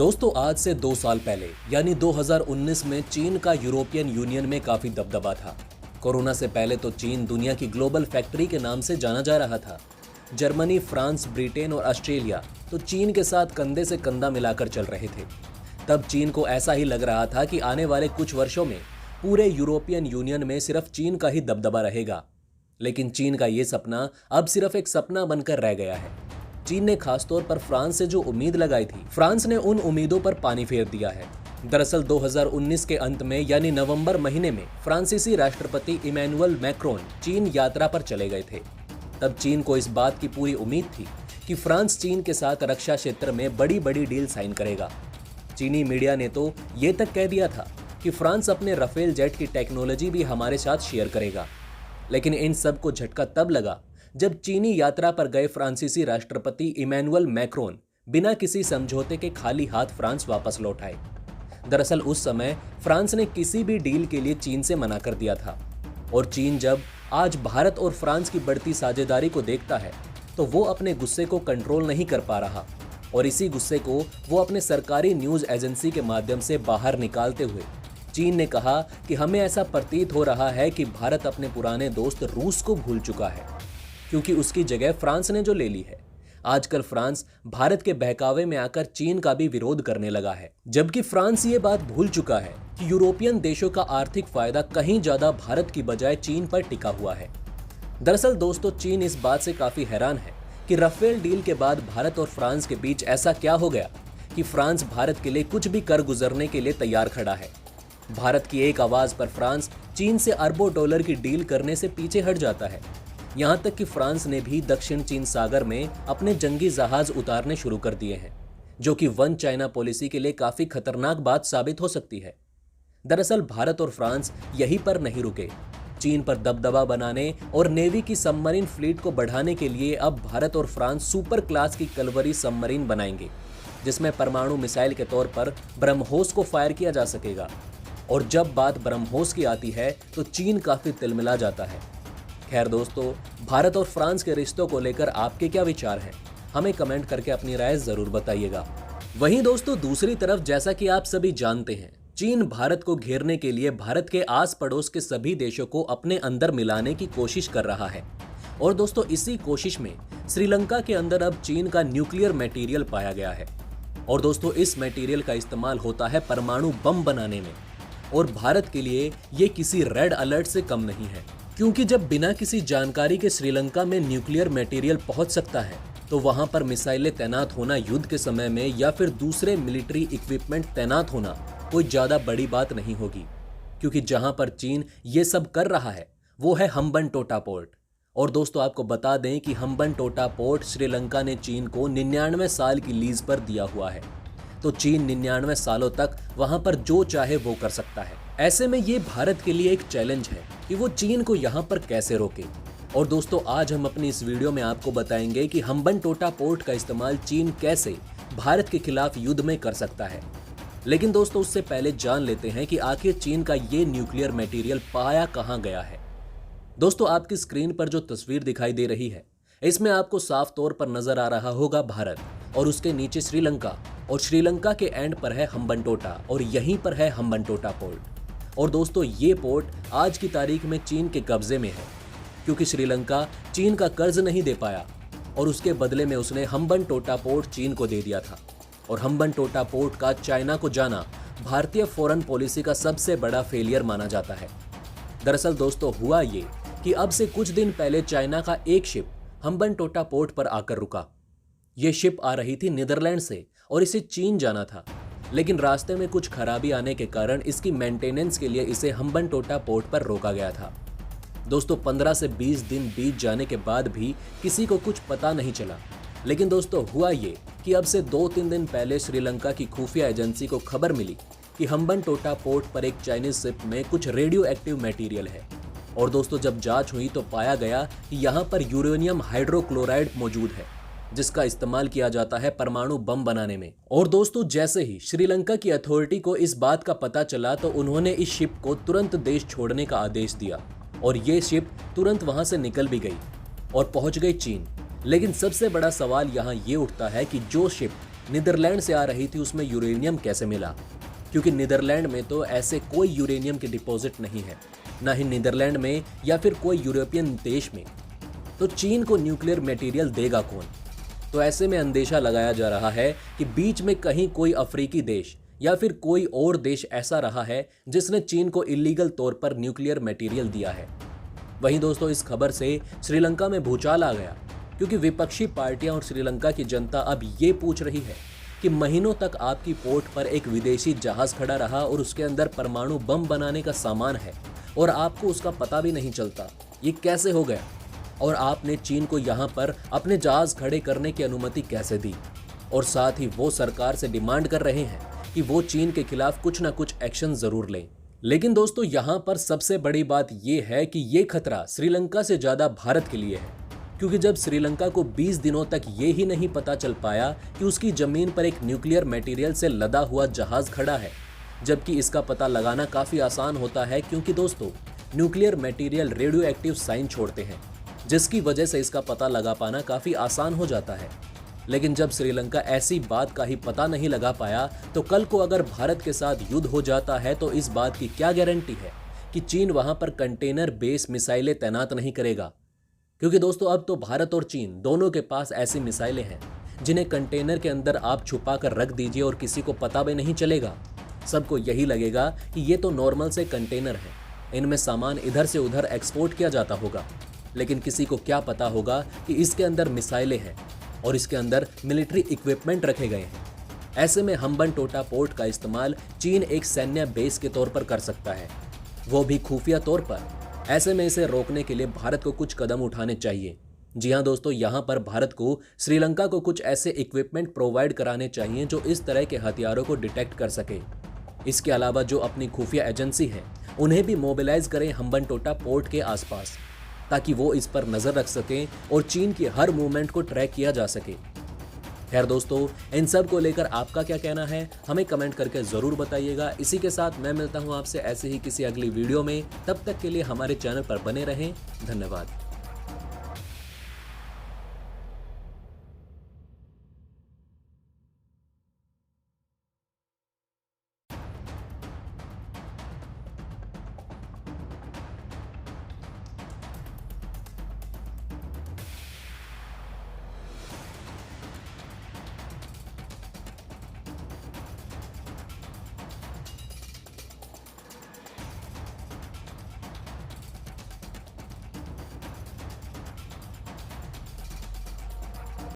दोस्तों आज से 2 साल पहले यानी 2019 में चीन का यूरोपियन यूनियन में काफी दबदबा था। कोरोना से पहले तो चीन दुनिया की ग्लोबल फैक्ट्री के नाम से जाना जा रहा था। जर्मनी, फ्रांस, ब्रिटेन और ऑस्ट्रेलिया तो चीन के साथ कंधे से कंधा मिलाकर चल रहे थे। तब चीन को ऐसा ही लग रहा था कि आने वाले कुछ वर्षों में पूरे यूरोपियन यूनियन में सिर्फ चीन का ही दबदबा रहेगा। लेकिन चीन का ये सपना अब सिर्फ एक सपना बनकर रह गया है। चीन ने खासतौर पर फ्रांस से जो उम्मीद लगाई थी, फ्रांस ने उन उम्मीदों पर पानी फेर दिया है। दरअसल 2019 के अंत में यानी नवंबर महीने में फ्रांसीसी राष्ट्रपति इमैनुअल मैक्रोन चीन यात्रा पर चले गए थे। तब चीन को इस बात की पूरी उम्मीद थी कि फ्रांस चीन के साथ रक्षा क्षेत्र में बड़ी बड़ी डील साइन करेगा। चीनी मीडिया ने तो ये तक कह दिया था कि फ्रांस अपने राफेल जेट की टेक्नोलॉजी भी हमारे साथ शेयर करेगा। लेकिन इन सब को झटका तब लगा जब चीनी यात्रा पर गए फ्रांसीसी राष्ट्रपति इमैनुअल मैक्रोन बिना किसी समझौते के खाली हाथ फ्रांस वापस लौट आए। दरअसल उस समय फ्रांस ने किसी भी डील के लिए चीन से मना कर दिया था। और चीन जब आज भारत और फ्रांस की बढ़ती साझेदारी को देखता है तो वो अपने गुस्से को कंट्रोल नहीं कर पा रहा और इसी गुस्से को वो अपने सरकारी न्यूज एजेंसी के माध्यम से बाहर निकालते हुए चीन ने कहा कि हमें ऐसा प्रतीत हो रहा है कि भारत अपने पुराने दोस्त रूस को भूल चुका है, क्योंकि उसकी जगह फ्रांस ने जो ले ली है। आजकल फ्रांस भारत के बहकावे में आकर चीन का भी विरोध करने लगा है, जबकि फ्रांस ये बात भूल चुका है कि यूरोपियन देशों का आर्थिक फायदा कहीं ज्यादा भारत की बजाय चीन पर टिका हुआ है। दरअसल दोस्तों, चीन इस बात से काफी हैरान है कि राफेल डील के बाद भारत और फ्रांस के बीच ऐसा क्या हो गया कि फ्रांस भारत के लिए कुछ भी कर गुजरने के लिए तैयार खड़ा है। भारत की एक आवाज पर फ्रांस चीन से अरबों डॉलर की डील करने से पीछे हट जाता है। यहां तक कि फ्रांस ने भी दक्षिण चीन सागर में अपने जंगी जहाज उतारने शुरू कर दिए हैं, जो कि वन चाइना पॉलिसी के लिए काफी खतरनाक बात साबित हो सकती है। दरअसल भारत और फ्रांस यहीं पर नहीं रुके। चीन पर दबदबा बनाने और नेवी की सबमरीन फ्लीट को बढ़ाने के लिए अब भारत और फ्रांस सुपर क्लास की कलवरी सबमरीन बनाएंगे, जिसमें परमाणु मिसाइल के तौर पर ब्रह्मोस को फायर किया जा सकेगा। और जब बात ब्रह्मोस की आती है तो चीन काफी तिलमिला जाता है। खैर दोस्तों, भारत और फ्रांस के रिश्तों को लेकर आपके क्या विचार हैं? हमें कमेंट करके अपनी राय जरूर बताइएगा। वहीं दोस्तों, दूसरी तरफ जैसा कि आप सभी जानते हैं, चीन भारत को घेरने के लिए भारत के आस पड़ोस के सभी देशों को अपने अंदर मिलाने की कोशिश कर रहा है। और दोस्तों, इसी कोशिश में श्रीलंका के अंदर अब चीन का न्यूक्लियर मटेरियल पाया गया है। और दोस्तों, इस मटेरियल का इस्तेमाल होता है परमाणु बम बनाने में। और भारत के लिए ये किसी रेड अलर्ट से कम नहीं है, क्योंकि जब बिना किसी जानकारी के श्रीलंका में न्यूक्लियर मटेरियल पहुंच सकता है तो वहां पर मिसाइलें तैनात होना युद्ध के समय में या फिर दूसरे मिलिट्री इक्विपमेंट तैनात होना कोई ज्यादा बड़ी बात नहीं होगी। क्योंकि जहां पर चीन ये सब कर रहा है वो है हम्बनटोटा पोर्ट। और दोस्तों, आपको बता दें कि हम्बनटोटा पोर्ट श्रीलंका ने चीन को 99 साल की लीज पर दिया हुआ है। तो चीन 99 सालों तक वहां पर जो चाहे वो कर सकता है। ऐसे में ये भारत के लिए एक चैलेंज है कि वो चीन को यहाँ पर कैसे रोके। और दोस्तों, आज हम अपनी इस वीडियो में आपको बताएंगे कि हम्बनटोटा पोर्ट का इस्तेमाल चीन कैसे भारत के खिलाफ युद्ध में कर सकता है। लेकिन दोस्तों, उससे पहले जान लेते हैं कि आखिर चीन का ये न्यूक्लियर मटेरियल पाया कहाँ गया है। दोस्तों, आपकी स्क्रीन पर जो तस्वीर दिखाई दे रही है, इसमें आपको साफ तौर पर नजर आ रहा होगा भारत और उसके नीचे श्रीलंका, और श्रीलंका के एंड पर है हम्बनटोटा और यहीं पर है हम्बनटोटा पोर्ट। और दोस्तों, ये पोर्ट आज की तारीख में चीन के कब्जे में है, क्योंकि श्रीलंका चीन का कर्ज नहीं दे पाया और उसके बदले में उसने हम्बनटोटा पोर्ट चीन को दे दिया था। और हम्बनटोटा पोर्ट का चाइना को जाना भारतीय फॉरेन पॉलिसी का सबसे बड़ा फेलियर माना जाता है। दरअसल दोस्तों, हुआ ये कि अब से कुछ दिन पहले चाइना का एक शिप हम्बनटोटा पोर्ट पर आकर रुका। ये शिप आ रही थी नीदरलैंड से और इसे चीन जाना था, लेकिन रास्ते में कुछ खराबी आने के कारण इसकी मेंटेनेंस के लिए इसे हम्बनटोटा पोर्ट पर रोका गया था। दोस्तों, 15 से 20 दिन बीत जाने के बाद भी किसी को कुछ पता नहीं चला। लेकिन दोस्तों, हुआ ये कि अब से 2-3 दिन पहले श्रीलंका की खुफिया एजेंसी को खबर मिली कि हम्बनटोटा पोर्ट पर एक चाइनीज शिप में कुछ रेडियो एक्टिव मटेरियल है। और दोस्तों, जब जांच हुई तो पाया गया कि यहाँ पर यूरेनियम हाइड्रोक्लोराइड मौजूद है, जिसका इस्तेमाल किया जाता है परमाणु बम बनाने में। और दोस्तों, जैसे ही श्रीलंका की अथॉरिटी को इस बात का पता चला तो उन्होंने इस शिप को तुरंत देश छोड़ने का आदेश दिया और ये शिप तुरंत वहां से निकल भी गई और पहुंच गई चीन। लेकिन सबसे बड़ा सवाल यहाँ ये उठता है कि जो शिप नीदरलैंड से आ रही थी उसमें यूरेनियम कैसे मिला, क्योंकि नीदरलैंड में तो ऐसे कोई यूरेनियम के डिपॉजिट नहीं है, ना ही नीदरलैंड में या फिर कोई यूरोपियन देश में। तो चीन को न्यूक्लियर मटेरियल देगा कौन? तो ऐसे में अंदेशा लगाया जा रहा है कि बीच में कहीं कोई अफ्रीकी देश या फिर कोई और देश ऐसा रहा है जिसने चीन को इलीगल तौर पर न्यूक्लियर मटेरियल दिया है। वहीं दोस्तों, इस खबर से श्रीलंका में भूचाल आ गया, क्योंकि विपक्षी पार्टियां और श्रीलंका की जनता अब ये पूछ रही है कि महीनों तक आपकी पोर्ट पर एक विदेशी जहाज खड़ा रहा और उसके अंदर परमाणु बम बनाने का सामान है और आपको उसका पता भी नहीं चलता, ये कैसे हो गया? और आपने चीन को यहाँ पर अपने जहाज खड़े करने की अनुमति कैसे दी? और साथ ही वो सरकार से डिमांड कर रहे हैं कि वो चीन के खिलाफ कुछ ना कुछ एक्शन जरूर लें। लेकिन दोस्तों, यहाँ पर सबसे बड़ी बात ये है कि ये खतरा श्रीलंका से ज्यादा भारत के लिए है, क्योंकि जब श्रीलंका को 20 दिनों तक ये ही नहीं पता चल पाया कि उसकी जमीन पर एक न्यूक्लियर मटेरियल से लदा हुआ जहाज खड़ा है, जबकि इसका पता लगाना काफी आसान होता है, क्योंकि दोस्तों nuclear material radioactive sign छोड़ते हैं, जिसकी वजह से इसका पता लगा पाना काफी आसान हो जाता है। लेकिन जब श्रीलंका ऐसी बात का ही पता नहीं लगा पाया, तो कल को अगर भारत के साथ युद्ध हो जाता है तो इस बात की क्या गारंटी है कि चीन वहां पर कंटेनर बेस मिसाइलें तैनात नहीं करेगा? क्योंकि दोस्तों, अब तो भारत और चीन दोनों के पास ऐसी मिसाइलें हैं जिन्हें कंटेनर के अंदर आप छुपा कर रख दीजिए और किसी को पता भी नहीं चलेगा। सबको यही लगेगा कि ये तो नॉर्मल से कंटेनर है, इनमें सामान इधर से उधर एक्सपोर्ट किया जाता होगा। लेकिन किसी को क्या पता होगा कि इसके अंदर मिसाइलें हैं और इसके अंदर मिलिट्री इक्विपमेंट रखे गए हैं। ऐसे में हम्बनटोटा पोर्ट का इस्तेमाल चीन एक सैन्य बेस के तौर पर कर सकता है, वो भी खुफिया तौर पर। ऐसे में इसे रोकने के लिए भारत को कुछ कदम उठाने चाहिए। जी हाँ दोस्तों, यहाँ पर भारत को श्रीलंका को कुछ ऐसे इक्विपमेंट प्रोवाइड कराने चाहिए जो इस तरह के हथियारों को डिटेक्ट कर सके। इसके अलावा जो अपनी खुफिया एजेंसी है उन्हें भी मोबिलाइज करें हम्बनटोटा पोर्ट के आसपास, ताकि वो इस पर नजर रख सकें और चीन की हर मूवमेंट को ट्रैक किया जा सके। खैर दोस्तों, इन सब को लेकर आपका क्या कहना है हमें कमेंट करके जरूर बताइएगा। इसी के साथ मैं मिलता हूं आपसे ऐसे ही किसी अगली वीडियो में। तब तक के लिए हमारे चैनल पर बने रहें। धन्यवाद।